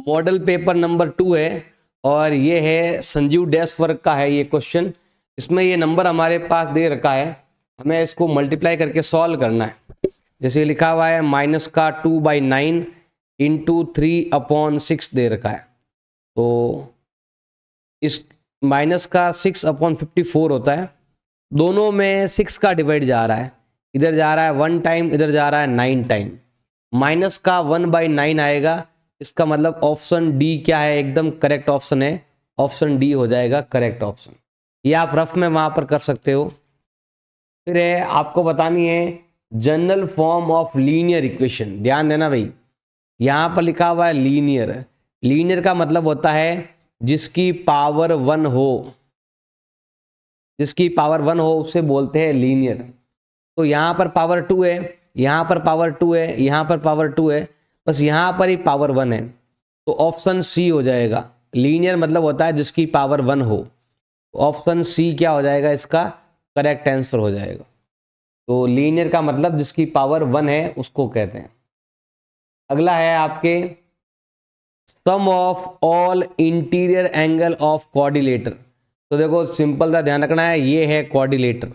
Model paper number 2 है और ये है संजीव डेस्क वर्क का है ये क्वेश्चन। इसमें ये नंबर हमारे पास दे रखा है, हमें इसको मल्टीप्लाई करके सॉल्व करना है। जैसे लिखा हुआ है माइनस का 2/9 इंटू 3/6 दे रखा है, तो इस माइनस का 6/54 होता है। दोनों में 6 का डिवाइड जा रहा है, इधर जा रहा है 1 टाइम, इधर जा रहा है 9 टाइम। माइनस का 1/9 आएगा, इसका मतलब ऑप्शन डी क्या है, एकदम करेक्ट ऑप्शन है, ऑप्शन डी हो जाएगा करेक्ट ऑप्शन। ये आप रफ में वहां पर कर सकते हो। फिर है आपको बतानी है general form of linear equation. ध्यान देना भाई, यहां पर लिखा हुआ है लीनियर। लीनियर का मतलब होता है जिसकी पावर 1 हो, जिसकी पावर 1 हो उसे बोलते हैं लीनियर। तो यहाँ पर पावर 2 है, यहाँ पर पावर 2 है, यहाँ पर पावर 2 है, बस यहाँ पर ही पावर 1 है, तो ऑप्शन सी हो जाएगा। लीनियर मतलब होता है जिसकी पावर 1 हो, ऑप्शन सी क्या हो जाएगा, इसका करेक्ट आंसर हो जाएगा। तो लीनियर का मतलब जिसकी पावर 1 है उसको कहते हैं। अगला है आपके sum of all interior angle of quadrilateral. तो देखो सिंपल सा ध्यान रखना है, ये है क्वाड्रिलेटर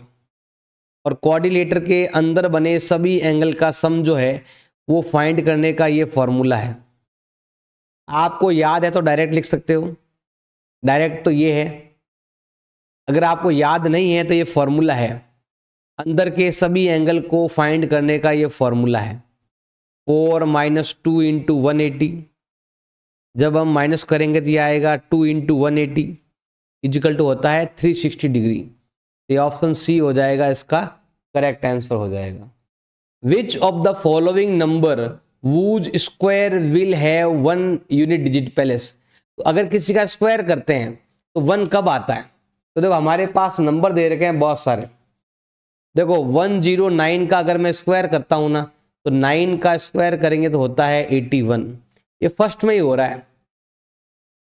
और क्वाड्रिलेटर के अंदर बने सभी एंगल का सम जो है वो फाइंड करने का ये फॉर्मूला है। आपको याद है तो डायरेक्ट लिख सकते हो, डायरेक्ट तो ये है। अगर आपको याद नहीं है तो ये फॉर्मूला है, अंदर के सभी एंगल को फाइंड करने का ये फॉर्मूला है। 4 - 2 × 180, जब हम माइनस करेंगे तो ये आएगा 2 × 180 इक्वल टू होता है 360 डिग्री। ये ऑप्शन सी हो जाएगा, इसका करेक्ट आंसर हो जाएगा। Which of the following number whose square will have 1 unit digit palace. तो अगर किसी का स्क्वायर करते हैं तो 1 कब आता है, तो देखो हमारे पास नंबर दे रखे हैं बहुत सारे। देखो 109 का अगर मैं स्क्वायर करता हूं ना, तो 9 का स्क्वायर करेंगे तो होता है 81, ये फर्स्ट में ही हो रहा है।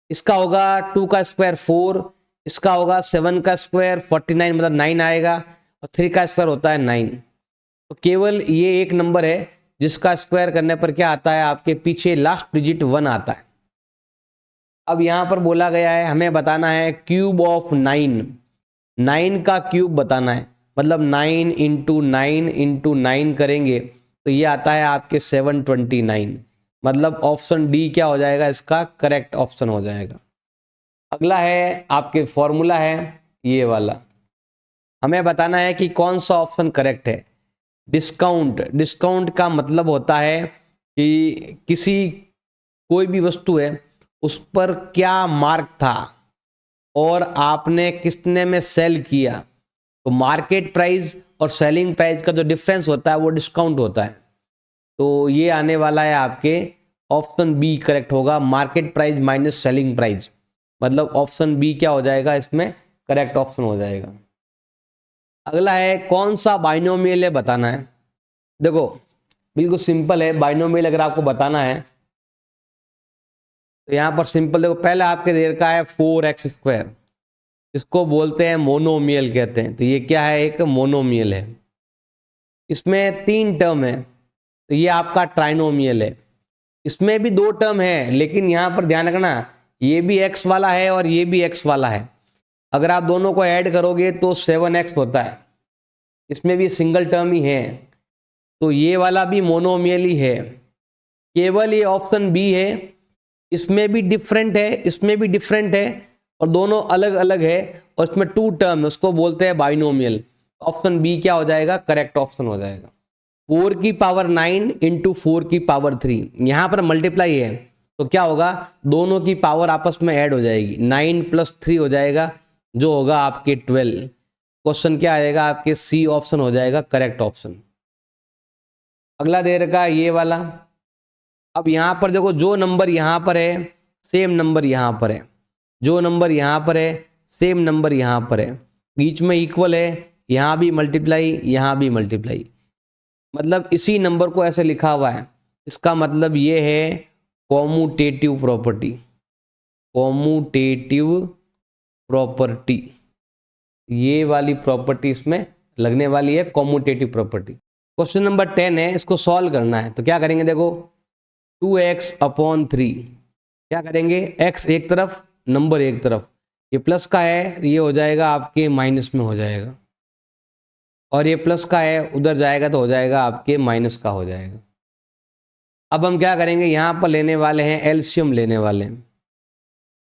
इसका होगा 2 का स्क्वायर 4, इसका होगा 7 का स्क्वायर 49 मतलब 9 आएगा, और 3 का स्क्वायर होता है 9। तो केवल ये एक नंबर है जिसका स्क्वायर करने पर क्या आता है, आपके पीछे लास्ट डिजिट 1 आता है। अब यहां पर बोला गया है हमें बताना है क्यूब ऑफ 9, 9 का क्यूब बताना है, मतलब 9 × 9 × 9 करेंगे तो ये आता है आपके 729, मतलब ऑप्शन डी क्या हो जाएगा, इसका करेक्ट ऑप्शन हो जाएगा। अगला है आपके फॉर्मूला है ये वाला, हमें बताना है कि कौन सा ऑप्शन करेक्ट है। डिस्काउंट, डिस्काउंट का मतलब होता है कि किसी कोई भी वस्तु है उस पर क्या मार्क था और आपने कितने में सेल किया, तो मार्केट प्राइस और सेलिंग प्राइस का जो डिफरेंस होता है वो डिस्काउंट होता है। तो ये आने वाला है आपके ऑप्शन बी करेक्ट होगा, market price minus selling price, मतलब ऑप्शन बी क्या हो जाएगा, इसमें करेक्ट ऑप्शन हो जाएगा। अगला है कौन सा बाइनोमियल है बताना है। देखो बिल्कुल सिंपल है, बाइनोमियल अगर आपको बताना है तो यहां पर सिंपल देखो, पहले आपके देर का है 4x², इसको बोलते हैं मोनोमियल कहते हैं। तो ये क्या है, एक मोनोमियल है। इसमें 3 टर्म है, तो ये आपका ट्राइनोमियल है। इसमें भी 2 टर्म है, लेकिन यहां पर ध्यान रखना ये भी x वाला है और ये भी x वाला है। अगर आप दोनों को ऐड करोगे तो 7x होता है। इसमें भी सिंगल टर्म ही है, तो ये वाला भी मोनोमियल ही है। केवल ये ऑप्शन बी है, इसमें भी डिफरेंट है, इसमें भी डिफरेंट है, और दोनों अलग अलग है, और इसमें 2 टर्म है, उसको बोलते हैं बाइनोमियल। ऑप्शन बी क्या हो जाएगा, करेक्ट ऑप्शन हो जाएगा। 4 की पावर 9 × 4 की पावर 3, यहां पर मल्टीप्लाई है तो क्या होगा, दोनों की पावर आपस में ऐड हो जाएगी, 9 + 3 हो जाएगा, जो होगा आपके 12। क्वेश्चन क्या आएगा, आपके सी ऑप्शन हो जाएगा करेक्ट ऑप्शन। अगला दे रखा है ये वाला। अब यहां पर देखो जो नंबर यहां पर है सेम नंबर यहां पर है, जो नंबर यहां पर है सेम नंबर यहां पर है, बीच में इक्वल है, यहां भी मल्टीप्लाई यहां भी मल्टीप्लाई, मतलब इसी नंबर को ऐसे लिखा हुआ है। इसका मतलब ये है कॉम्यूटेटिव प्रॉपर्टी, कॉम्यूटेटिव प्रॉपर्टी, ये वाली प्रॉपर्टी इसमें लगने वाली है, कॉम्यूटेटिव प्रॉपर्टी। क्वेश्चन नंबर 10 है, इसको सॉल्व करना है। तो क्या करेंगे, देखो 2x/3 क्या करेंगे, x एक तरफ, नंबर एक तरफ, ये प्लस का है ये हो जाएगा आपके माइनस में हो जाएगा, और ये प्लस का है उधर जाएगा तो हो जाएगा आपके माइनस का हो जाएगा। अब हम क्या करेंगे, यहाँ पर लेने वाले हैं एलसीएम लेने वाले हैं।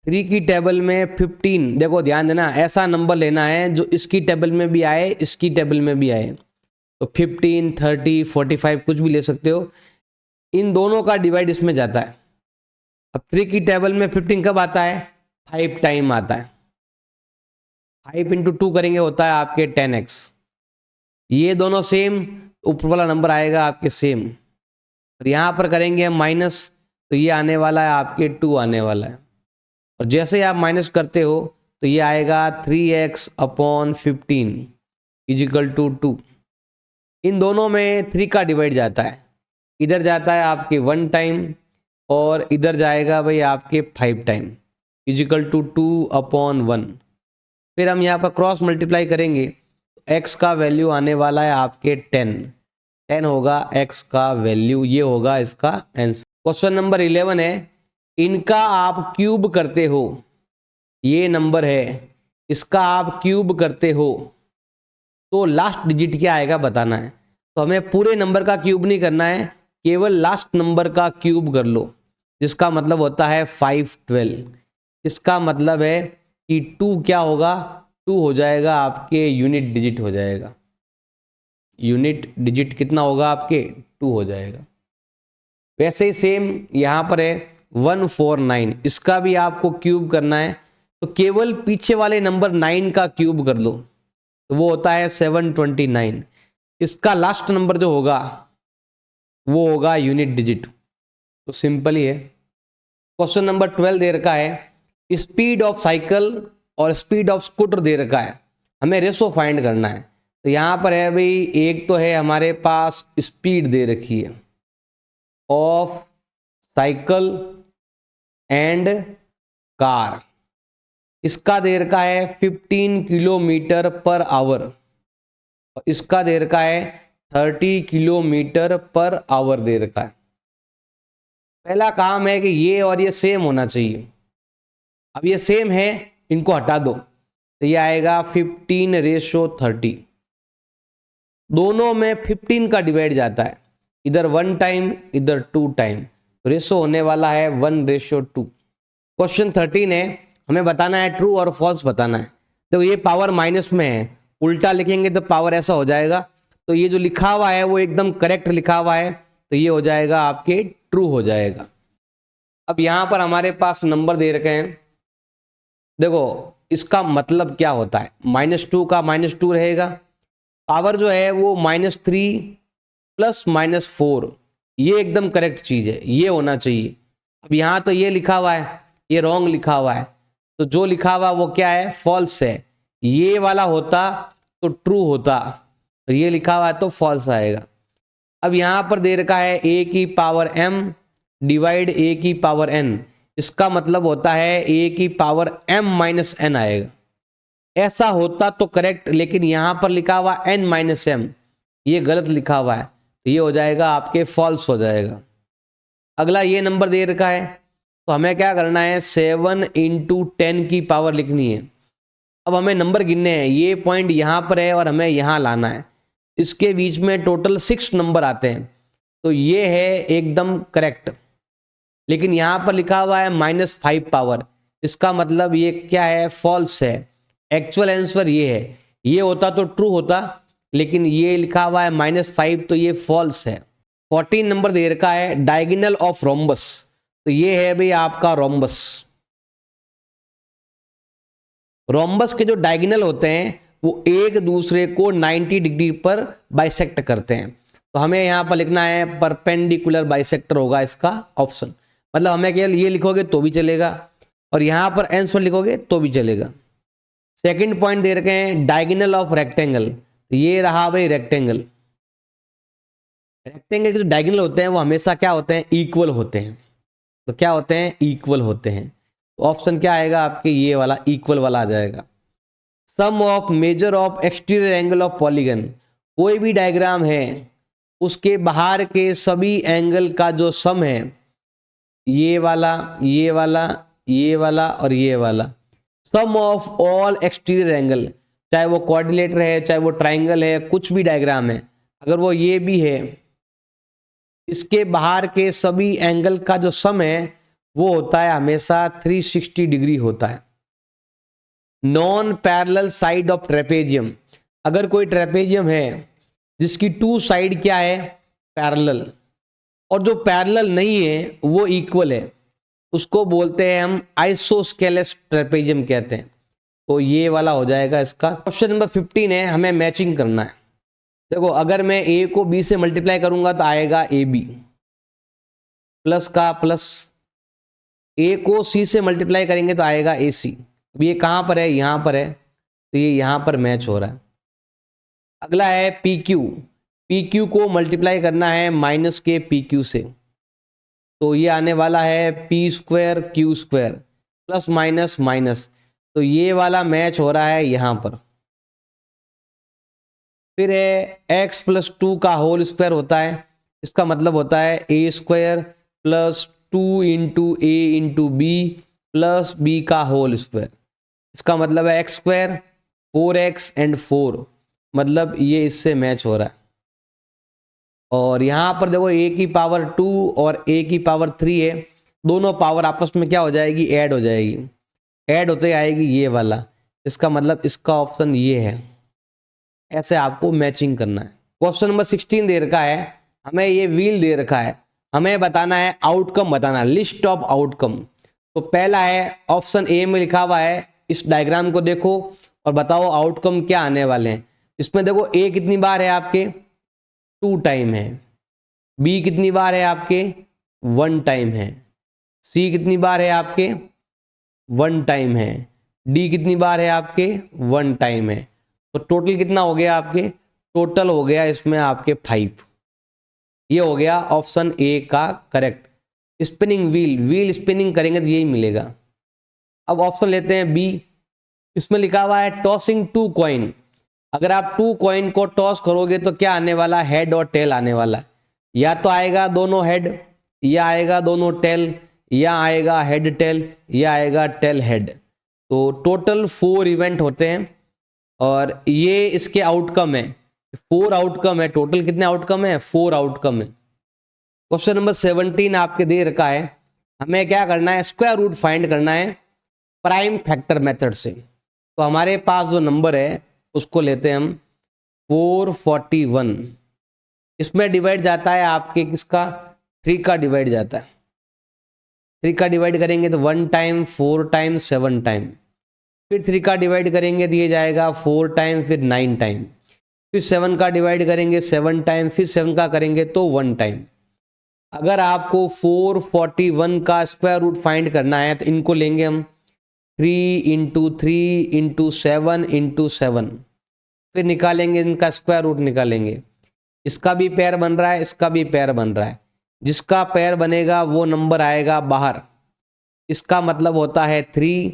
3 की टेबल में 15, देखो ध्यान देना, ऐसा नंबर लेना है जो इसकी टेबल में भी आए इसकी टेबल में भी आए। तो 15, 30, 45 कुछ भी ले सकते हो, इन दोनों का डिवाइड इसमें जाता है। अब 3 की टेबल में 15 कब आता है, 5 टाइम आता है। 5 इंटू 2 करेंगे होता है आपके 10x। ये दोनों सेम, ऊपर वाला नंबर आएगा आपके सेम, और यहाँ पर करेंगे हम माइनस, तो ये आने वाला है आपके 2 आने वाला है। और जैसे आप माइनस करते हो तो ये आएगा 3x अपॉन 15 इजिकल टू 2। इन दोनों में 3 का डिवाइड जाता है, इधर जाता है आपके 1 टाइम और इधर जाएगा भाई आपके 5 टाइम इजिकल टू 2 अपॉन 1। फिर हम यहाँ पर क्रॉस मल्टीप्लाई करेंगे, x का वैल्यू आने वाला है आपके 10 होगा x का वैल्यू, ये होगा इसका आंसर। क्वेश्चन नंबर 11 है, इनका आप क्यूब करते हो, ये नंबर है इसका आप क्यूब करते हो तो लास्ट डिजिट क्या आएगा बताना है। तो हमें पूरे नंबर का क्यूब नहीं करना है, केवल लास्ट नंबर का क्यूब कर लो, जिसका मतलब होता है 512। इसका मतलब है कि 2 क्या होगा, 2 हो जाएगा आपके यूनिट डिजिट हो जाएगा, यूनिट डिजिट कितना होगा आपके 2 हो जाएगा। वैसे ही सेम यहाँ पर है 149, इसका भी आपको क्यूब करना है, तो केवल पीछे वाले नंबर 9 का क्यूब कर लो, तो वो होता है 729। इसका लास्ट नंबर जो होगा वो होगा यूनिट डिजिट। तो सिंपल ही है। क्वेश्चन नंबर 12 दे रखा है, स्पीड ऑफ साइकिल और स्पीड ऑफ स्कूटर दे रखा है, हमें रेशो फाइंड करना है। तो यहाँ पर है भाई, एक तो है हमारे पास स्पीड दे रखी है ऑफ साइकिल एंड कार, इसका दे रखा है 15 किलोमीटर पर आवर, और इसका दे रखा है 30 किलोमीटर पर आवर दे रखा है। पहला काम है कि ये और ये सेम होना चाहिए। अब ये सेम है, इनको हटा दो, तो ये आएगा 15:30। दोनों में 15 का डिवाइड जाता है, इधर 1 टाइम इधर 2 टाइम, रेशो होने वाला है 1:2। क्वेश्चन 13 है, हमें बताना है ट्रू और फॉल्स बताना है। तो ये पावर माइनस में है, उल्टा लिखेंगे तो पावर ऐसा हो जाएगा, तो ये जो लिखा हुआ है वो एकदम करेक्ट लिखा हुआ है, तो ये हो जाएगा आपके ट्रू हो जाएगा। अब यहाँ पर हमारे पास नंबर दे रखे हैं, देखो इसका मतलब क्या होता है, -2 का -2 रहेगा, पावर जो है वो -3 प्लस -4, ये एकदम करेक्ट चीज़ है, ये होना चाहिए। अब यहाँ तो ये लिखा हुआ है, ये रॉन्ग लिखा हुआ है, तो जो लिखा हुआ वो क्या है, फॉल्स है। ये वाला होता तो ट्रू होता, तो ये लिखा हुआ है तो फॉल्स आएगा। अब यहाँ पर दे रखा है a की पावर m डिवाइड a की पावर n, इसका मतलब होता है a की पावर m-n आएगा। ऐसा होता तो करेक्ट, लेकिन यहाँ पर लिखा हुआ n-m, ये गलत लिखा हुआ है, तो ये हो जाएगा आपके फॉल्स हो जाएगा। अगला ये नंबर दे रखा है, तो हमें क्या करना है, 7 × 10 की पावर लिखनी है। अब हमें नंबर गिनने हैं, ये पॉइंट यहाँ पर है और हमें यहाँ लाना है, इसके बीच में टोटल 6 नंबर आते हैं, तो ये है एकदम करेक्ट। लेकिन यहाँ पर लिखा हुआ है -5 पावर, इसका मतलब ये क्या है, फॉल्स है। एक्चुअल आंसर ये है, ये होता तो ट्रू होता, लेकिन ये लिखा हुआ है -5, तो ये फॉल्स है। 14 नंबर दे रखा है, डायगोनल ऑफ रोम्बस, तो ये है भाई आपका रोम्बस। रोम्बस के जो डायगोनल होते हैं वो एक दूसरे को 90 डिग्री पर बाइसेक्ट करते हैं, तो हमें यहाँ पर लिखना है परपेंडिकुलर बाइसेक्टर होगा इसका ऑप्शन। मतलब हमें केवल ये लिखोगे तो भी चलेगा, और यहाँ पर आंसर लिखोगे तो भी चलेगा। सेकंड पॉइंट दे रखे हैं, डायगोनल ऑफ रेक्टेंगल, तो ये रहा भाई रेक्टेंगल। रेक्टेंगल के जो डायगोनल होते हैं वो हमेशा क्या होते हैं, इक्वल होते हैं। तो क्या होते हैं, इक्वल होते हैं। तो ऑप्शन क्या आएगा आपके, ये वाला इक्वल वाला आ जाएगा। Sum of measure of exterior angle of polygon, कोई भी डायग्राम है उसके बाहर के सभी एंगल का जो सम है ये वाला, ये वाला, ये वाला और ये वाला, सम ऑफ ऑल एक्सटीरियर एंगल, चाहे वो कोऑर्डिनेटर है, चाहे वो ट्राइंगल है, कुछ भी डायग्राम है, अगर वो ये भी है, इसके बाहर के सभी एंगल का जो सम है वो होता है हमेशा 360 डिग्री होता है। Non parallel side of trapezium, अगर कोई ट्रेपेजियम है जिसकी टू साइड क्या है, पैरेलल, और जो पैरेलल नहीं है वो इक्वल है, उसको बोलते हैं हम आइसोस्केलेस ट्रेपेजियम कहते हैं। तो ये वाला हो जाएगा इसका। क्वेश्चन नंबर 15 है, हमें मैचिंग करना है। देखो अगर मैं ए को बी से मल्टीप्लाई करूंगा तो आएगा ए बी, प्लस का प्लस, ए को सी से मल्टीप्लाई करेंगे तो आएगा ए सी। अब ये कहाँ पर है, यहाँ पर है, तो ये यहाँ पर मैच हो रहा है। अगला है पी क्यू, पी क्यू को मल्टीप्लाई करना है माइनस के पी क्यू से, तो ये आने वाला है P square Q square plus minus minus, तो ये वाला मैच हो रहा है यहाँ पर। फिर है एक्स प्लस 2 का होल स्क्वायर होता है, इसका मतलब होता है ए स्क्वायर प्लस 2 इंटू ए इंटू बी प्लस बी का होल स्क्वायर, इसका मतलब है एक्स स्क्वायर 4x एंड 4, मतलब ये इससे मैच हो रहा है। और यहाँ पर देखो a की पावर 2 और a की पावर 3 है, दोनों पावर आपस में क्या हो जाएगी, ऐड हो जाएगी, ऐड होते आएगी ये वाला, इसका मतलब इसका ऑप्शन ये है। ऐसे आपको मैचिंग करना है। क्वेश्चन नंबर 16 दे रखा है, हमें ये व्हील दे रखा है, हमें बताना है आउटकम, बताना लिस्ट ऑफ आउटकम। तो पहला है ऑप्शन ए में लिखा हुआ है, इस डायग्राम को देखो और बताओ आउटकम क्या आने वाले हैं। इसमें देखो ए कितनी बार है आपके, 2 टाइम है, बी कितनी बार है आपके, 1 टाइम है, सी कितनी बार है आपके, 1 टाइम है, डी कितनी बार है आपके, 1 टाइम है। तो टोटल कितना हो गया आपके, टोटल हो गया इसमें आपके 5। ये हो गया ऑप्शन ए का correct. Spinning wheel, wheel spinning करेंगे तो यही मिलेगा। अब ऑप्शन लेते हैं बी, इसमें लिखा हुआ है टॉसिंग 2 कॉइन, अगर आप 2 कॉइन को टॉस करोगे तो क्या आने वाला, हेड और टेल आने वाला है, या तो आएगा दोनों हेड, या आएगा दोनों टेल, या आएगा हेड टेल, या आएगा टेल हेड। तो टोटल 4 इवेंट होते हैं और ये इसके आउटकम है, 4 आउटकम है, टोटल कितने आउटकम है, 4 आउटकम है। क्वेश्चन नंबर 17 आपके दे रखा है, हमें क्या करना है, स्क्वायर रूट फाइंड करना है प्राइम फैक्टर मेथड से। तो हमारे पास जो नंबर है उसको लेते हैं हम 441, इसमें डिवाइड जाता है आपके किसका, 3 का डिवाइड जाता है, 3 का डिवाइड करेंगे तो 1 टाइम, 4 टाइम, 7 टाइम, फिर 3 का डिवाइड करेंगे तो ये जाएगा 4 टाइम, फिर 9 टाइम, फिर 7 का डिवाइड करेंगे 7 टाइम, फिर 7 का करेंगे तो 1 टाइम। अगर आपको 441 का स्क्वायर रूट फाइंड करना है तो इनको लेंगे हम 3 इंटू 3 इंटू 7 इंटू 7, फिर निकालेंगे इनका स्क्वायर रूट निकालेंगे, इसका भी पेयर बन रहा है, इसका भी पेयर बन रहा है, जिसका पेयर बनेगा वो नंबर आएगा बाहर, इसका मतलब होता है 3,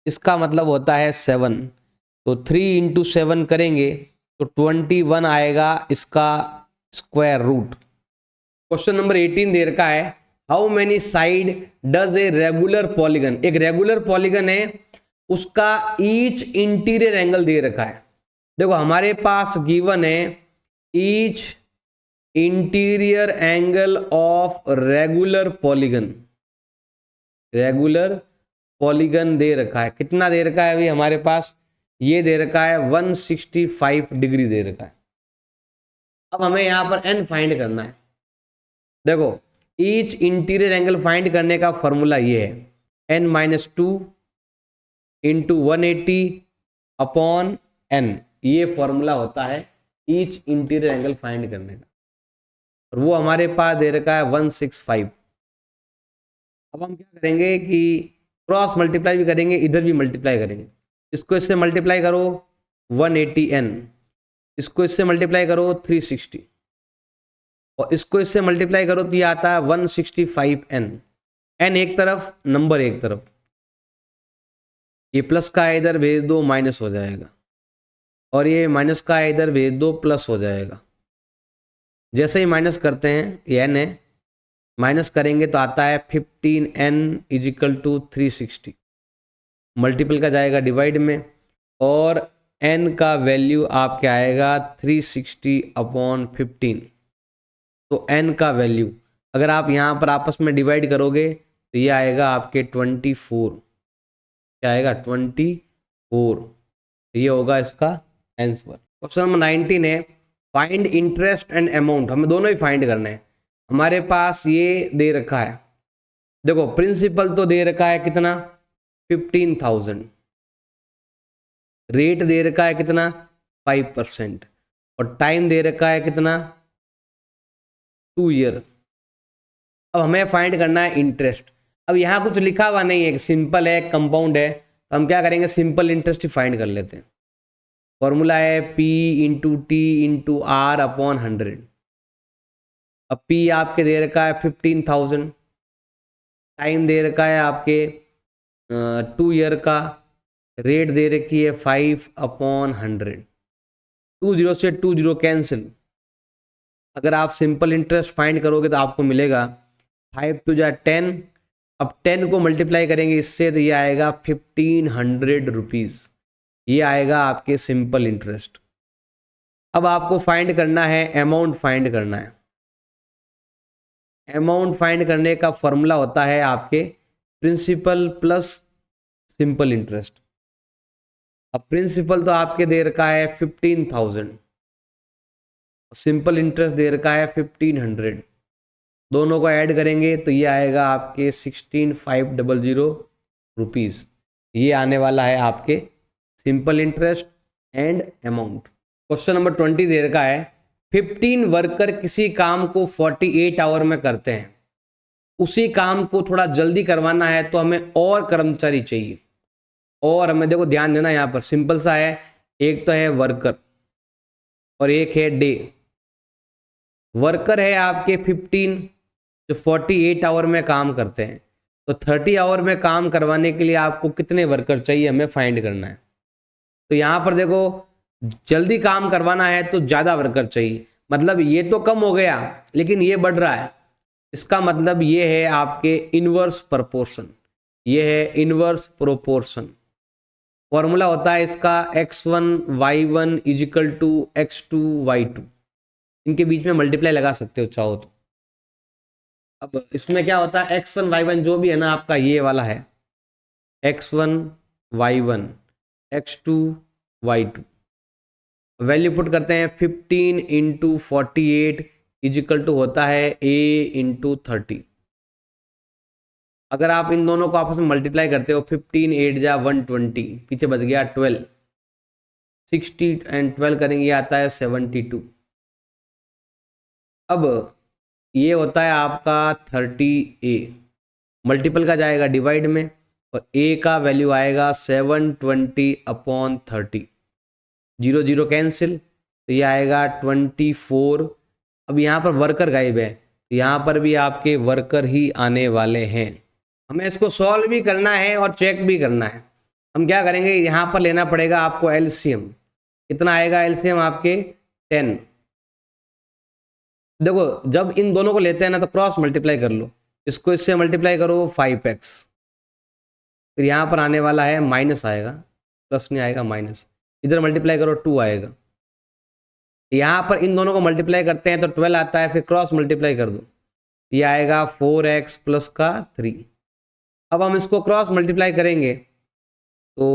इसका मतलब होता है 7, तो 3 इंटू 7 करेंगे तो 21 आएगा इसका स्क्वायर रूट। क्वेश्चन नंबर 18 दे रखा है, how many side does a regular polygon, एक रेगुलर पॉलीगन है उसका ईच इंटीरियर एंगल दे रखा है। देखो हमारे पास गिवन है each interior angle of regular polygon, regular polygon दे रखा है, कितना दे रखा है अभी हमारे पास, ये दे रखा है 165 डिग्री दे रखा है। अब हमें यहां पर एन फाइंड करना है। देखो ईच इंटीरियर एंगल फाइंड करने का फॉर्मूला ये है n-2 इंटू 180 अपॉन n, ये फॉर्मूला होता है ईच इंटीरियर एंगल फाइंड करने का, और वो हमारे पास दे रखा है 165। अब हम क्या करेंगे कि क्रॉस मल्टीप्लाई भी करेंगे, इधर भी मल्टीप्लाई करेंगे, इसको इससे मल्टीप्लाई करो 180n, इसको इससे मल्टीप्लाई करो 360, और इसको इससे मल्टीप्लाई करो तो ये आता है 165n, n एक तरफ नंबर एक तरफ, ये प्लस का है इधर भेज दो माइनस हो जाएगा, और ये माइनस का है इधर भेज दो प्लस हो जाएगा। जैसे ही माइनस करते हैं ये n है, माइनस करेंगे तो आता है 15n इजिकल टू 360, मल्टीपल का जाएगा डिवाइड में, और n का वैल्यू आपके आएगा 360 अपॉन 15। तो n का वैल्यू अगर आप यहाँ पर आपस में डिवाइड करोगे तो ये आएगा आपके 24, क्या आएगा 24, ये होगा इसका आंसर। क्वेश्चन नंबर 19 है, फाइंड इंटरेस्ट एंड अमाउंट। हमें दोनों ही फाइंड करने हैं। हमारे पास ये दे रखा है, देखो प्रिंसिपल तो दे रखा है कितना 15,000, रेट दे रखा है कितना 5%, और टाइम दे रखा है कितना 2 ईयर। अब हमें फाइंड करना है इंटरेस्ट। अब यहाँ कुछ लिखा हुआ नहीं है, सिंपल है, कंपाउंड है, तो हम क्या करेंगे सिंपल इंटरेस्ट ही फाइंड कर लेते हैं। फॉर्मूला है P into T into R upon 100। अब P आपके दे रखा है 15,000, टाइम दे रखा है आपके 2 ईयर का, रेट दे रखी है 5 अपॉन 100। 20 से 20 कैंसिल। अगर आप सिंपल इंटरेस्ट फाइंड करोगे तो आपको मिलेगा 5 टू जा 10। अब 10 को मल्टीप्लाई करेंगे इससे तो ये आएगा 1500 रुपीज़, ये आएगा आपके सिंपल इंटरेस्ट। अब आपको फाइंड करना है अमाउंट, फाइंड करना है। अमाउंट फाइंड करने का फॉर्मूला होता है आपके प्रिंसिपल प्लस सिंपल इंटरेस्ट। अब प्रिंसिपल तो आपके दे रखा है 15,000, सिंपल इंटरेस्ट दे रखा है 1500, दोनों को ऐड करेंगे तो ये आएगा आपके 16,500 रुपीज़, ये आने वाला है आपके simple interest and amount. Question number 20 दे रखा है, 15 वर्कर किसी काम को 48 आवर में करते हैं, उसी काम को थोड़ा जल्दी करवाना है तो हमें और कर्मचारी चाहिए। और हमें देखो ध्यान देना, यहाँ पर सिंपल सा है, एक तो है वर्कर और एक है डे। वर्कर है आपके 15 जो 48 आवर में काम करते हैं, तो 30 आवर में काम करवाने के लिए आपको कितने वर्कर चाहिए हमें फाइंड करना है। तो यहाँ पर देखो जल्दी काम करवाना है तो ज़्यादा वर्कर चाहिए, मतलब ये तो कम हो गया लेकिन ये बढ़ रहा है, इसका मतलब ये है आपके इनवर्स प्रोपोर्शन, ये है इनवर्स प्रोपोर्शन। फॉर्मूला होता है इसका x1 y1 is equal to x2 y2, इनके बीच में मल्टीप्लाई लगा सकते हो चाहो तो। अब इसमें क्या होता है x1 y1 जो भी है ना आपका ये वाला है x1 y1 x2 y2, value put करते हैं 15 इंटू 48 इजिकल टू होता है a इंटू 30। अगर आप इन दोनों को आपस में मल्टीप्लाई करते हो 15 8 जा 120, पीछे बच गया 12, 60 एंड 12 करेंगे आता है 72। अब ये होता है आपका 30a, मल्टीपल का जाएगा डिवाइड में और a का वैल्यू आएगा 720 अपॉन 30, 0 0 कैंसिल, तो ये आएगा 24। अब यहाँ पर वर्कर गायब है, यहाँ पर भी आपके वर्कर ही आने वाले हैं। हमें इसको सॉल्व भी करना है और चेक भी करना है। हम क्या करेंगे, यहाँ पर लेना पड़ेगा आपको एलसीएम। कितना आएगा एलसीएम आपके 10। देखो जब इन दोनों को लेते हैं ना तो क्रॉस मल्टीप्लाई कर लो, इसको इससे मल्टीप्लाई करो 5x, फिर यहाँ पर आने वाला है माइनस आएगा, प्लस नहीं आएगा माइनस, इधर मल्टीप्लाई करो 2 आएगा। यहाँ पर इन दोनों को मल्टीप्लाई करते हैं तो 12 आता है, फिर क्रॉस मल्टीप्लाई कर दो, ये आएगा 4x प्लस का 3। अब हम इसको क्रॉस मल्टीप्लाई करेंगे तो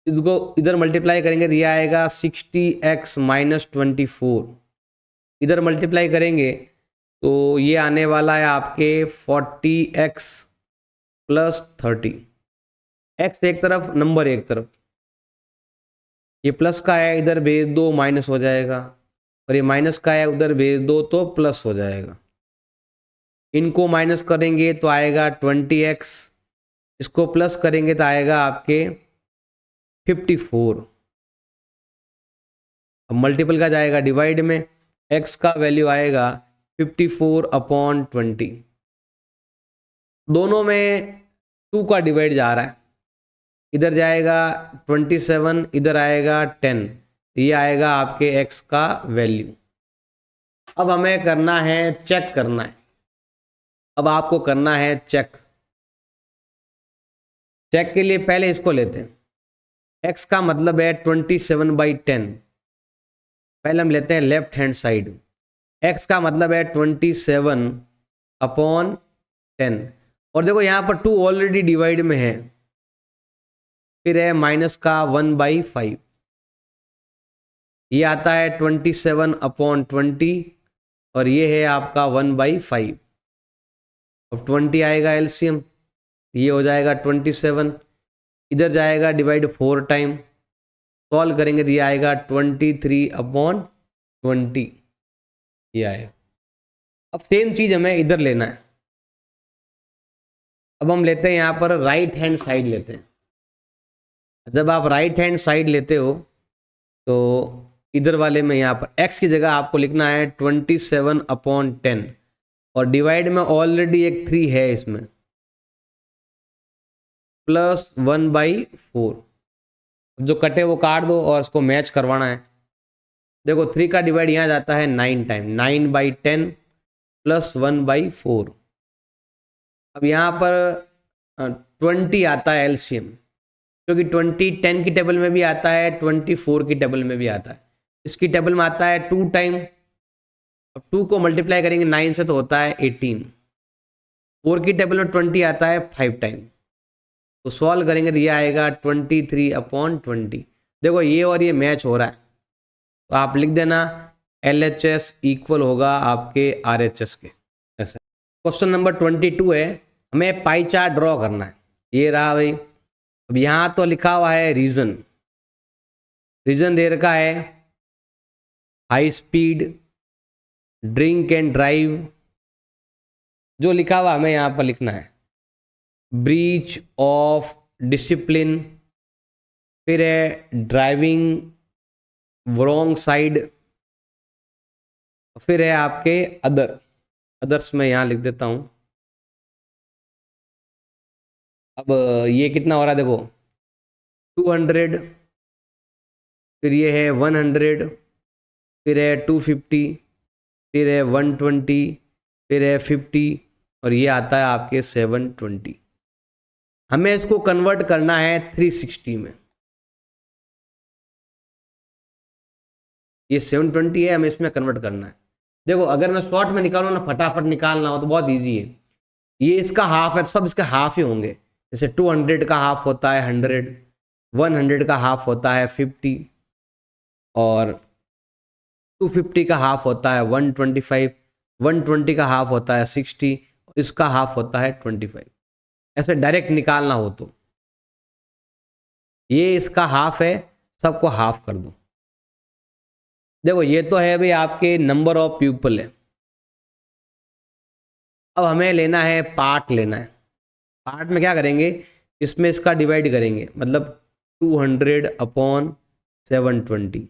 इसको इधर मल्टीप्लाई करेंगे तो ये आएगा 60x माइनस 24, इधर मल्टीप्लाई करेंगे तो ये आने वाला है आपके 40x प्लस 30। x एक तरफ नंबर एक तरफ, ये प्लस का है इधर भेज दो माइनस हो जाएगा, और ये माइनस का है उधर भेज दो तो प्लस हो जाएगा। इनको माइनस करेंगे तो आएगा 20x, इसको प्लस करेंगे तो आएगा आपके 54। अब मल्टीपल का जाएगा डिवाइड में, x का वैल्यू आएगा 54 अपॉन 20, दोनों में 2 का डिवाइड जा रहा है, इधर जाएगा 27 इधर आएगा 10, ये आएगा आपके x का वैल्यू। अब हमें करना है चेक करना है, अब आपको करना है चेक। चेक के लिए पहले इसको लेते हैं। x का मतलब है 27/10। पहले हम लेते हैं लेफ्ट हैंड साइड। x का मतलब है 27/10। और देखो यहाँ पर 2 ऑलरेडी डिवाइड में है। फिर है माइनस का 1/5। ये आता है 27/20 और ये है आपका 1/5। अब 20 आएगा एलसीएम, ये हो जाएगा 27। इधर जाएगा डिवाइड 4 टाइम, सॉल्व करेंगे तो ये आएगा 23/20। ये आएगा। अब सेम चीज हमें इधर लेना है। अब हम लेते हैं यहाँ पर राइट हैंड साइड लेते हैं। जब आप राइट हैंड साइड लेते हो तो इधर वाले में यहाँ पर x की जगह आपको लिखना है 27/10 और डिवाइड में ऑलरेडी एक 3 है इसमें, प्लस 1/4। जो कटे वो काट दो और इसको मैच करवाना है। देखो 3 का डिवाइड यहाँ जाता है 9 टाइम, 9/10 प्लस 1/4। अब यहाँ पर 20 आता है एलसीएम, क्योंकि 20 10 की टेबल में भी आता है, 24 की टेबल में भी आता है। इसकी टेबल में आता है 2 टाइम। अब 2 को मल्टीप्लाई करेंगे 9 से तो होता है 18। 4 की टेबल में 20 आता है 5 टाइम, तो सॉल्व करेंगे तो ये आएगा 23/20। देखो ये और ये मैच हो रहा है, तो आप लिख देना LHS इक्वल होगा आपके RHS के। ऐसे क्वेश्चन नंबर 22 है, हमें पाई चार्ट ड्रॉ करना है। ये रहा भाई। अब यहाँ तो लिखा हुआ है रीजन। रीजन दे रखा है high speed, drink and drive. जो लिखा हुआ हमें यहाँ पर लिखना है ब्रीच ऑफ डिसिप्लिन। फिर है ड्राइविंग रॉन्ग साइड। फिर है आपके अदर्स में यहाँ लिख देता हूँ। अब ये कितना हो रहा है देखो 200, फिर ये है 100, फिर है 250, फिर है 120, फिर है 50 और ये आता है आपके 720। हमें इसको कन्वर्ट करना है 360 में। ये 720 है, हमें इसमें कन्वर्ट करना है। देखो अगर मैं शॉर्ट में निकालूँ ना, फटाफट निकालना हो तो बहुत इजी है। ये इसका हाफ है, सब इसके हाफ ही होंगे। जैसे 200 का हाफ होता है 100, 100 का हाफ होता है 50 और 250 का हाफ होता है 125, 120 का हाफ होता है 60, इसका हाफ होता है 25। ऐसे डायरेक्ट निकालना हो तो ये इसका हाफ है, सबको हाफ कर दो। देखो ये तो है भाई आपके नंबर ऑफ पीपल है। अब हमें लेना है पार्ट लेना है। पार्ट में क्या करेंगे, इसमें इसका डिवाइड करेंगे, मतलब 200/720।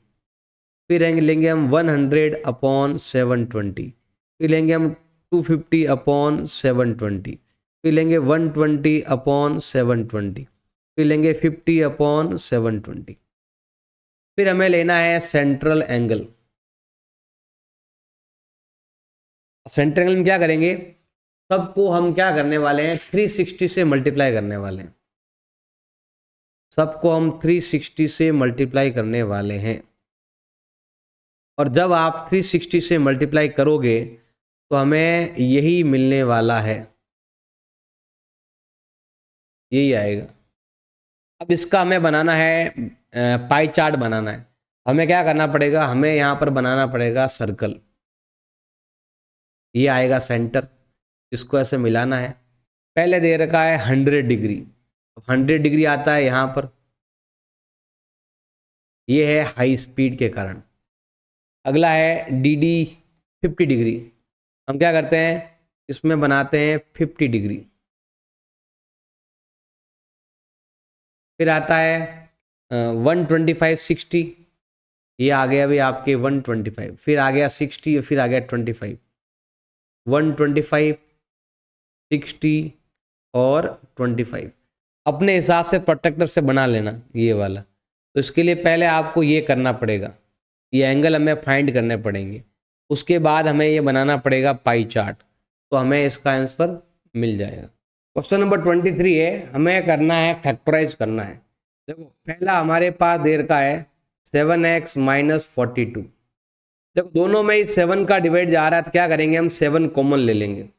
फिर लेंगे हम 100/720। फिर लेंगे हम 250/720। फिर लेंगे 120/720। फिर लेंगे 50/720। फिर हमें लेना है सेंट्रल एंगल। सेंट्रल एंगल में क्या करेंगे, सबको हम क्या करने वाले हैं 360 से मल्टीप्लाई करने वाले हैं। सबको हम 360 से मल्टीप्लाई करने वाले हैं। और जब आप 360 से मल्टीप्लाई करोगे तो हमें यही मिलने वाला है, यही आएगा। अब इसका हमें बनाना है पाई चार्ट बनाना है। हमें क्या करना पड़ेगा, हमें यहाँ पर बनाना पड़ेगा सर्कल। ये आएगा सेंटर, इसको ऐसे मिलाना है। पहले दे रखा है 100 डिग्री, 100 डिग्री आता है यहाँ पर। ये है हाई स्पीड के कारण। अगला है DD 50 डिग्री। हम क्या करते हैं, इसमें बनाते हैं 50 डिग्री। फिर आता है 125/60। ये आ गया अभी आपके 125। फिर आ गया 60 और फिर आ गया 25। 125, 60 और 25। अपने हिसाब से प्रोटेक्टर से बना लेना ये वाला। तो इसके लिए पहले आपको ये करना पड़ेगा, ये एंगल हमें फाइंड करने पड़ेंगे। उसके बाद हमें ये बनाना पड़ेगा पाई चार्ट। तो हमें इसका आंसर मिल जाएगा। क्वेश्चन नंबर 23 है, हमें करना है फैक्टराइज करना है। देखो पहला हमारे पास दे रखा है 7x माइनस 42। देखो दोनों में ही 7 का डिवाइड जा रहा है, तो क्या करेंगे हम 7 कॉमन ले लेंगे।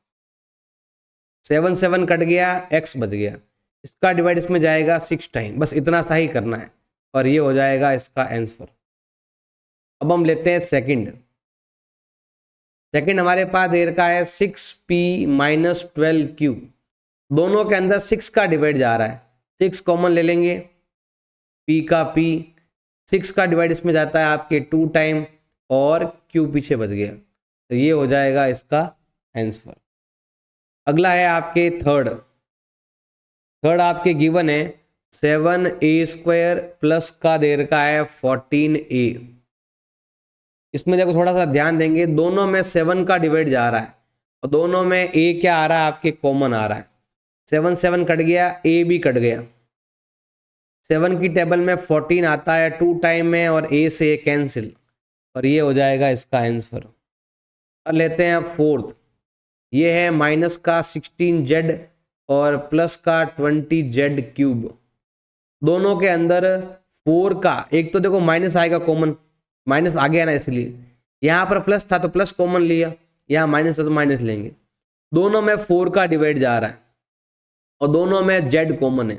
7 7 कट गया, x बच गया, इसका डिवाइड इसमें जाएगा 6 टाइम, बस इतना सा ही करना है और ये हो जाएगा इसका आंसर। अब हम लेते हैं सेकंड। सेकंड हमारे पास दे रखा है 6p माइनस 12q। दोनों के अंदर 6 का डिवाइड जा रहा है, 6 कॉमन ले लेंगे, p का p, 6 का डिवाइड इसमें जाता है आपके 2 टाइम और q पीछे बच गया, तो ये हो जाएगा इसका आंसर। अगला है आपके थर्ड आपके गिवन है 7a² प्लस का दे रखा है 14a। इसमें देखो थोड़ा सा ध्यान देंगे, दोनों में 7 का डिवाइड जा रहा है और दोनों में a क्या आ रहा है आपके कॉमन आ रहा है। 7 7 कट गया, a भी कट गया, 7 की टेबल में 14 आता है 2 टाइम में और a से कैंसिल, और ये हो जाएगा इसका आंसर। और लेते हैं फोर्थ, ये है माइनस का 16z और प्लस का 20z³। दोनों के अंदर 4 का, एक तो देखो माइनस आएगा कॉमन, माइनस आ गया ना, इसलिए यहाँ पर प्लस था तो प्लस कॉमन लिया, यहाँ माइनस था तो माइनस लेंगे। दोनों में 4 का डिवाइड जा रहा है और दोनों में z कॉमन है।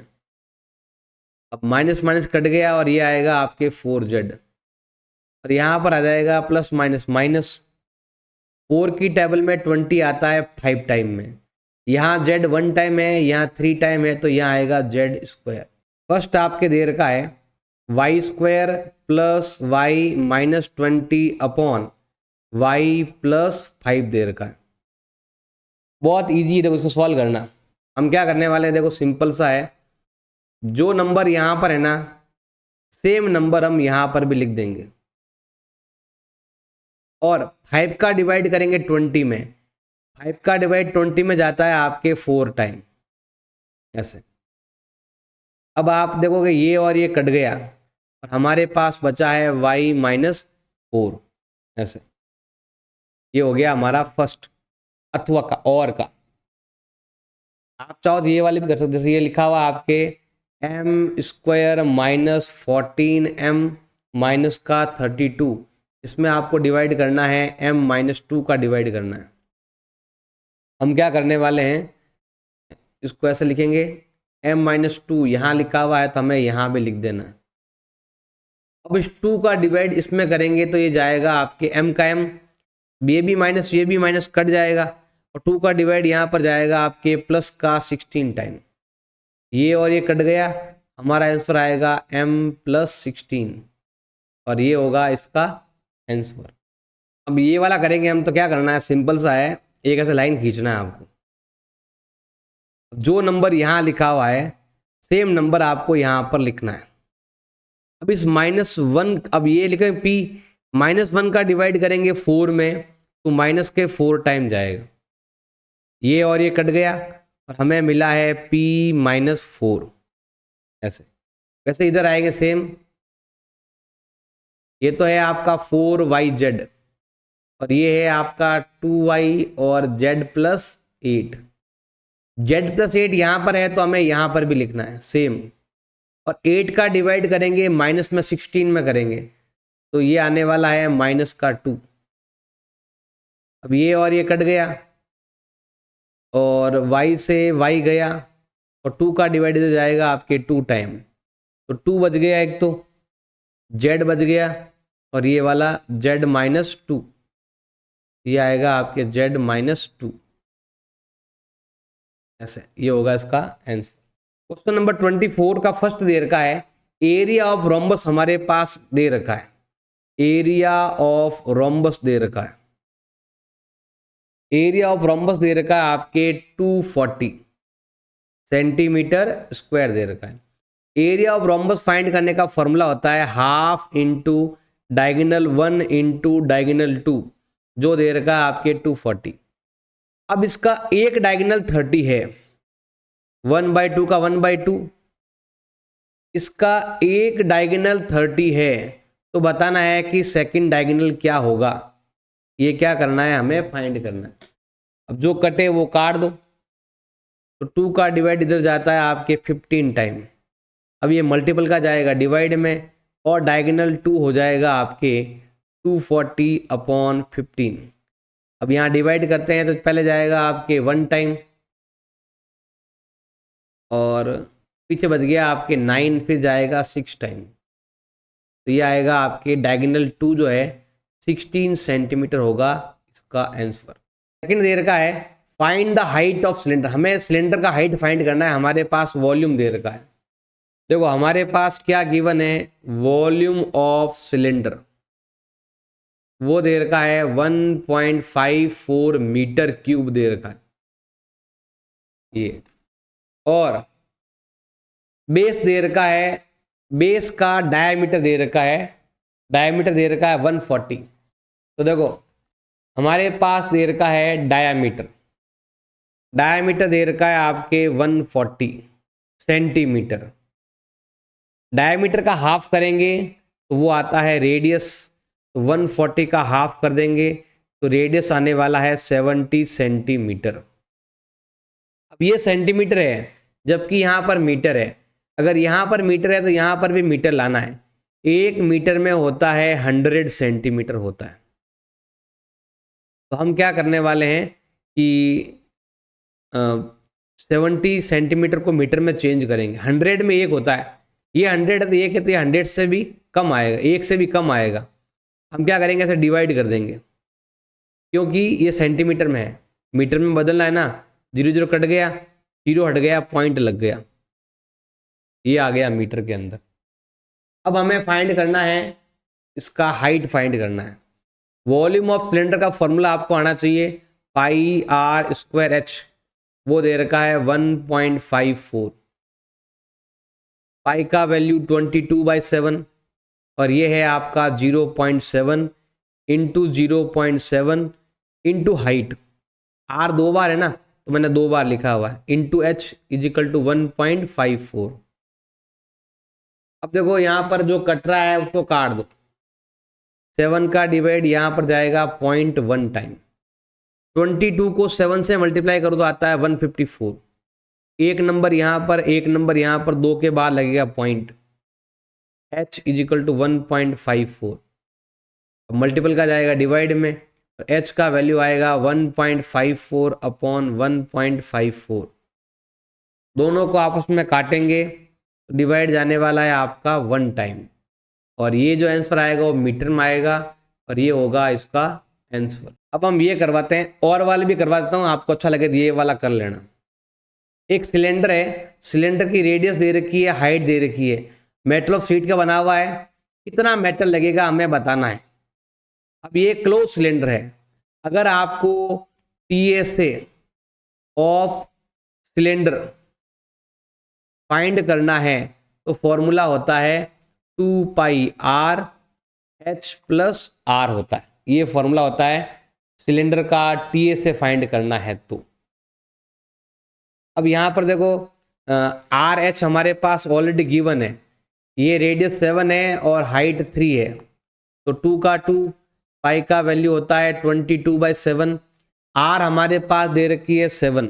अब माइनस माइनस कट गया और ये आएगा आपके 4z और यहाँ पर आ जाएगा प्लस माइनस माइनस। 4 की टेबल में 20 आता है 5 टाइम में, यहाँ z 1 टाइम है, यहाँ 3 टाइम है, तो यहाँ आएगा z²। फर्स्ट आपके दे रखा है y² plus y minus 20 upon y plus 5 दे रखा है। बहुत ईजी है, देखो इसको सॉल्व करना। हम क्या करने वाले हैं, देखो सिंपल सा है, जो नंबर यहाँ पर है ना सेम नंबर हम यहाँ पर भी लिख देंगे और 5 का डिवाइड करेंगे 20 में। 5 का डिवाइड 20 में जाता है आपके 4 टाइम, ऐसे। अब आप देखोगे ये और ये कट गया और हमारे पास बचा है y माइनस 4, ऐसे। ये हो गया हमारा फर्स्ट अथवा का और का। आप चाहो तो ये वाले भी कर सकते, जैसे ये लिखा हुआ आपके m² माइनस 14m माइनस का 32, इसमें आपको डिवाइड करना है m माइनस 2 का डिवाइड करना है। हम क्या करने वाले हैं, इसको ऐसे लिखेंगे, m माइनस 2 यहाँ लिखा हुआ है तो हमें यहाँ भी लिख देना है। अब इस 2 का डिवाइड इसमें करेंगे तो ये जाएगा आपके m का m, ये भी माइनस कट जाएगा और 2 का डिवाइड यहाँ पर जाएगा आपके प्लस का 16 टाइम, ये और ये कट गया, हमारा आंसर आएगा m प्लस 16 और ये होगा इसका आंसर। अब ये वाला करेंगे हम, तो क्या करना है, सिंपल सा है, एक ऐसे लाइन खींचना है आपको। जो नंबर यहाँ लिखा हुआ है सेम नंबर आपको यहाँ पर लिखना है। अब इस -1, अब ये लिखें p, -1 का डिवाइड करेंगे 4 में तो माइनस के 4 टाइम जाएगा, ये और ये कट गया और हमें मिला है p माइनस 4, ऐसे। वैसे इधर आएंगे सेम, ये तो है आपका 4yz और ये है आपका 2y और z प्लस 8। z प्लस 8 यहाँ पर है तो हमें यहाँ पर भी लिखना है सेम, और 8 का डिवाइड करेंगे माइनस में 16 में करेंगे तो ये आने वाला है माइनस का 2। अब ये और ये कट गया और y से y गया और 2 का डिवाइड इधर जाएगा आपके 2 टाइम, तो 2 बच गया, एक तो z बच गया और ये वाला z माइनस 2, ये आएगा आपके z माइनस 2, ऐसे। ये होगा इसका आंसर। क्वेश्चन नंबर 24 का फर्स्ट दे रखा है, एरिया ऑफ रोम्बस हमारे पास दे रखा है, एरिया ऑफ रोम्बस दे रखा है, एरिया ऑफ रोम्बस दे रखा है आपके 240 सेंटीमीटर स्क्वायर दे रखा है। एरिया ऑफ रोम्बस फाइंड करने का फॉर्मूला होता है half into diagonal 1 into diagonal 2, जो दे रखा है आपके 240। अब इसका एक डायगोनल 30 है, 1/2 का 1/2, इसका एक डायगोनल 30 है, तो बताना है कि सेकंड डायगोनल क्या होगा। ये क्या करना है, हमें फाइंड करना है। अब जो कटे वो काट दो, तो 2 का डिवाइड इधर जाता है आपके 15 टाइम। अब ये मल्टीपल का जाएगा डिवाइड में, और डायगोनल 2 हो जाएगा आपके 240/15। अब यहाँ डिवाइड करते हैं तो पहले जाएगा आपके 1 टाइम, और पीछे बच गया आपके 9, फिर जाएगा 6 टाइम। तो ये आएगा आपके डायगोनल 2 जो है 16 सेंटीमीटर होगा इसका आंसर। सेकंड देर का है find the height of cylinder. हमें सिलेंडर का हाइट फाइंड करना है, हमारे पास वॉल्यूम दे रखा है। देखो हमारे पास क्या गिवन है, वॉल्यूम ऑफ सिलेंडर वो दे रखा है 1.54 मीटर क्यूब दे रखा है ये, और बेस दे रखा है, बेस का डायमीटर दे रखा है, डायमीटर दे रखा है 140। तो देखो हमारे पास दे रखा है डायमीटर, डायमीटर दे रखा है आपके 140 सेंटीमीटर। डायमीटर का हाफ करेंगे तो वो आता है रेडियस, तो 140 का हाफ कर देंगे तो रेडियस आने वाला है 70 सेंटीमीटर। अब ये सेंटीमीटर है जबकि यहाँ पर मीटर है। अगर यहाँ पर मीटर है तो यहाँ पर भी मीटर लाना है। 1 मीटर में होता है 100 सेंटीमीटर होता है। तो हम क्या करने वाले हैं कि 70 सेंटीमीटर को मीटर में चेंज करेंगे। 100 में 1 होता है, ये 100 है तो ये कहते हैं 100 से भी कम आएगा, 1 से भी कम आएगा। हम क्या करेंगे, ऐसे डिवाइड कर देंगे, क्योंकि ये सेंटीमीटर में है, मीटर में बदलना है ना। 0 0 कट गया, 0 हट गया, पॉइंट लग गया, ये आ गया मीटर के अंदर। अब हमें फाइंड करना है, इसका हाइट फाइंड करना है। वॉल्यूम ऑफ सिलेंडर का फॉर्मूला आपको आना चाहिए, πr²h, वो दे रखा है 1.54। पाई का वैल्यू 22/7, और ये है आपका 0.7 इंटू 0.7 इंटू हाइट। आर 2 बार है ना, तो मैंने 2 बार लिखा हुआ है, इंटू एच इजिकल टू 1.54। अब देखो यहाँ पर जो कट रहा है उसको काट दो। 7 का डिवाइड यहाँ पर जाएगा 0.1 टाइम। 22 को 7 से मल्टीप्लाई करो तो आता है 154। एक नंबर यहाँ पर, एक नंबर यहाँ पर, 2 के बाद लगेगा पॉइंट। h is equal to 1.54। अब मल्टीपल का जाएगा डिवाइड में, और h का वैल्यू आएगा 1.54/1.54। दोनों को आपस में काटेंगे तो डिवाइड जाने वाला है आपका 1 टाइम, और ये जो आंसर आएगा वो मीटर में आएगा, और ये होगा इसका आंसर। अब हम ये करवाते हैं, और वाले भी करवा देता हूँ, आपको अच्छा लगे तो ये वाला कर लेना। एक सिलेंडर है, सिलेंडर की रेडियस दे रखी है, हाइट दे रखी है, मेटल ऑफ शीट का बना हुआ है, कितना मेटल लगेगा हमें बताना है। अब ये क्लोज सिलेंडर है, अगर आपको टीएसए ऑफ सिलेंडर फाइंड करना है तो फॉर्मूला होता है 2πr/h+r होता है। ये फॉर्मूला होता है सिलेंडर का टीएसए फाइंड करना है तो। अब यहाँ पर देखो आर एच हमारे पास ऑलरेडी गिवन है, ये रेडियस 7 है और हाइट 3 है, तो 2 का 2, पाई का वैल्यू होता है 22/7। आर हमारे पास दे रखी है 7,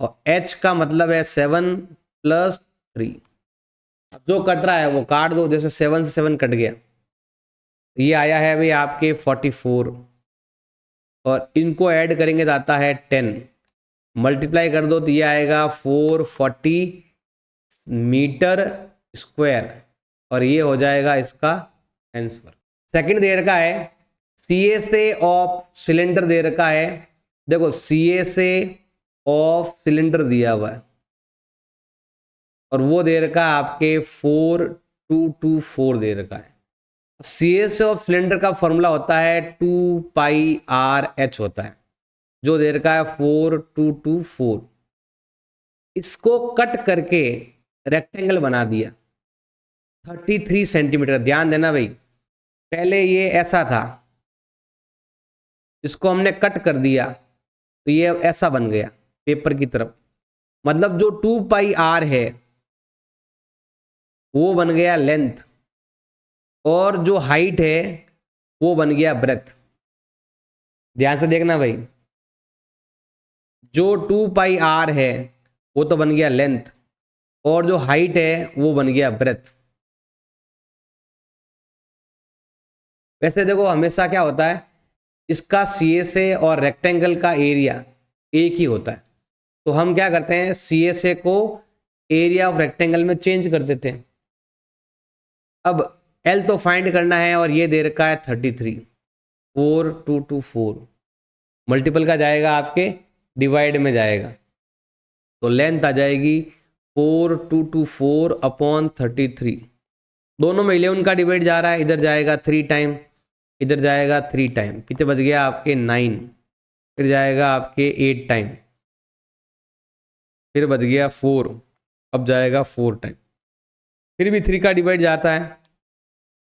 और एच का मतलब है 7 + 3। अब जो कट रहा है वो काट दो, जैसे 7 से 7 कट गया, ये आया है भाई आपके 44, और इनको ऐड करेंगे तो आता है 10, मल्टीप्लाई कर दो तो ये आएगा 440 मीटर स्क्वायर, और ये हो जाएगा इसका आंसर। सेकंड दे रखा है CSA ऑफ सिलेंडर दे रखा है। देखो CSA ऑफ सिलेंडर दिया हुआ है, और वो दे रखा है आपके 4224 दे रखा है। CSA ऑफ सिलेंडर का फॉर्मूला होता है 2πrh होता है, जो दे रखा है 4224। इसको कट करके रेक्टेंगल बना दिया 33 सेंटीमीटर। ध्यान देना भाई, पहले ये ऐसा था, इसको हमने कट कर दिया तो ये ऐसा बन गया पेपर की तरफ, मतलब जो 2πr है वो बन गया लेंथ, और जो हाइट है वो बन गया ब्रेथ। ध्यान से देखना भाई, जो 2πr है वो तो बन गया लेंथ, और जो हाइट है वो बन गया ब्रेथ। वैसे देखो हमेशा क्या होता है, इसका CSA और रेक्टेंगल का एरिया एक ही होता है, तो हम क्या करते हैं CSA को एरिया ऑफ रेक्टेंगल में चेंज कर देते हैं। अब L तो फाइंड करना है और ये दे रखा है 33, 4 2 2 4, मल्टीपल का जाएगा आपके डिवाइड में जाएगा, तो लेंथ आ जाएगी 4 2 2 4 अपॉन 33। दोनों में 11 का डिवाइड जा रहा है, इधर जाएगा 3 टाइम, इधर जाएगा 3 टाइम, कितने बच गया आपके 9, फिर जाएगा आपके 8 टाइम, फिर बच गया 4, अब जाएगा 4 टाइम, फिर भी 3 का डिवाइड जाता है,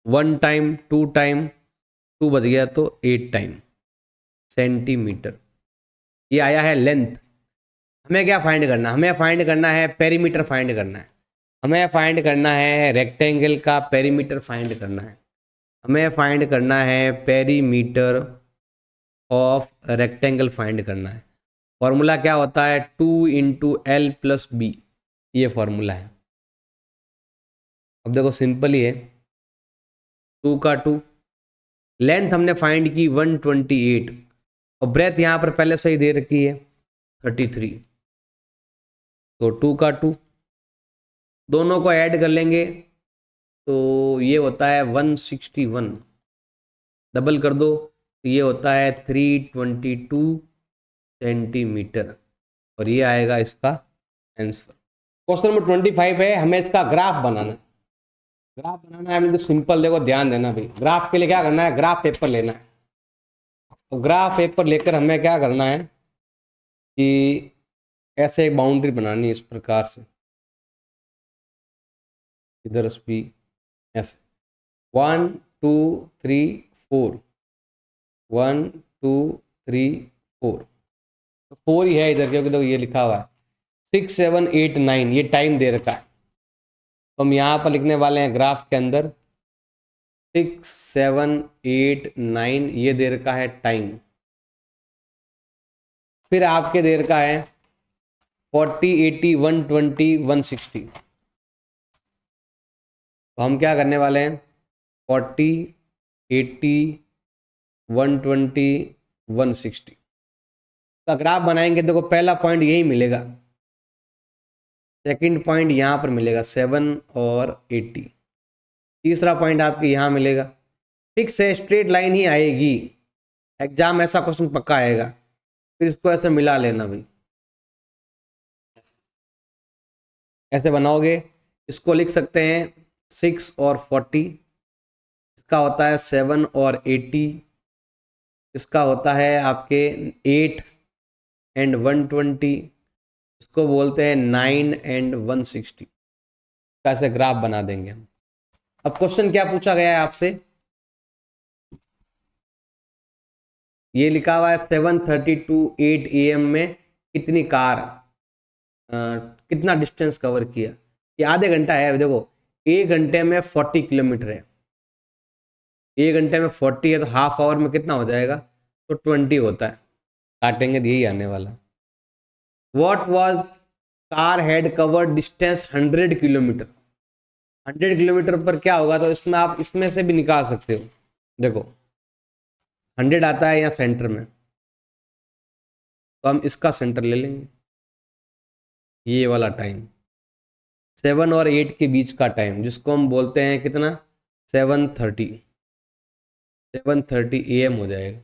1 टाइम 2 टाइम, 2 बच गया तो 8 टाइम सेंटीमीटर। ये आया है लेंथ। हमें क्या फाइंड करना, हमें फाइंड करना है पेरीमीटर फाइंड करना है, हमें फाइंड करना है रेक्टेंगल का पेरीमीटर फाइंड करना है, हमें फाइंड करना है पेरीमीटर ऑफ रेक्टेंगल फाइंड करना है। फॉर्मूला क्या होता है 2 × L + B, ये फॉर्मूला है। अब देखो सिंपल ही है, 2 का 2, लेंथ हमने फाइंड की 128 और ब्रेथ यहाँ पर पहले से ही दे रखी है 33, तो 2 का 2, दोनों को ऐड कर लेंगे तो ये होता है 161, डबल कर दो तो ये होता है 322 सेंटीमीटर, और ये आएगा इसका आंसर। क्वेश्चन नंबर 25 है, हमें इसका ग्राफ बनाना है। ग्राफ बनाना है मतलब सिंपल, देखो ध्यान देना भाई, ग्राफ के लिए क्या करना है, ग्राफ पेपर लेना है। तो ग्राफ पेपर लेकर हमें क्या करना है कि ऐसे एक बाउंड्री बनानी है इस प्रकार से, इधर भी ऐसे 1 2 3 4, 1 2 3 4, तो 4 ही है इधर क्योंकि देखो ये लिखा हुआ है 6 7 8 9, ये टाइम दे रखा है, तो हम यहाँ पर लिखने वाले हैं ग्राफ के अंदर 6 7 8 9, ये दे रखा है टाइम। फिर आपके दे रखा है 40 80 120 160, तो हम क्या करने वाले हैं 40 80 120 160 का ग्राफ बनाएंगे। देखो पहला पॉइंट यही मिलेगा, सेकंड पॉइंट यहाँ पर मिलेगा 7 और 80, तीसरा पॉइंट आपके यहाँ मिलेगा। फिक्स है, स्ट्रेट लाइन ही आएगी, एग्जाम ऐसा क्वेश्चन पक्का आएगा, फिर इसको ऐसे मिला लेना भाई, ऐसे बनाओगे। इसको लिख सकते हैं 6 और 40, इसका होता है 7 और 80, इसका होता है आपके 8 एंड 120, इसको बोलते हैं 9 एंड 160, कैसे ग्राफ बना देंगे हम। अब क्वेश्चन क्या पूछा गया है आपसे, ये लिखा हुआ है 7:32 8 AM में कितनी कार कितना डिस्टेंस कवर किया, ये आधे घंटा है। देखो 1 घंटे में 40 किलोमीटर है, 1 घंटे में 40 है तो हाफ आवर में कितना हो जाएगा, तो 20 होता है, काटेंगे तो यही आने वाला। What was car had covered distance 100 kilometre, 100 kilometre पर क्या होगा, तो इसमें आप इसमें से भी निकाल सकते हो। देखो 100 आता है यहाँ सेंटर में, तो हम इसका सेंटर ले लेंगे, ये वाला टाइम 7 और 8 के बीच का टाइम, जिसको हम बोलते हैं कितना 7:30 AM हो जाएगा।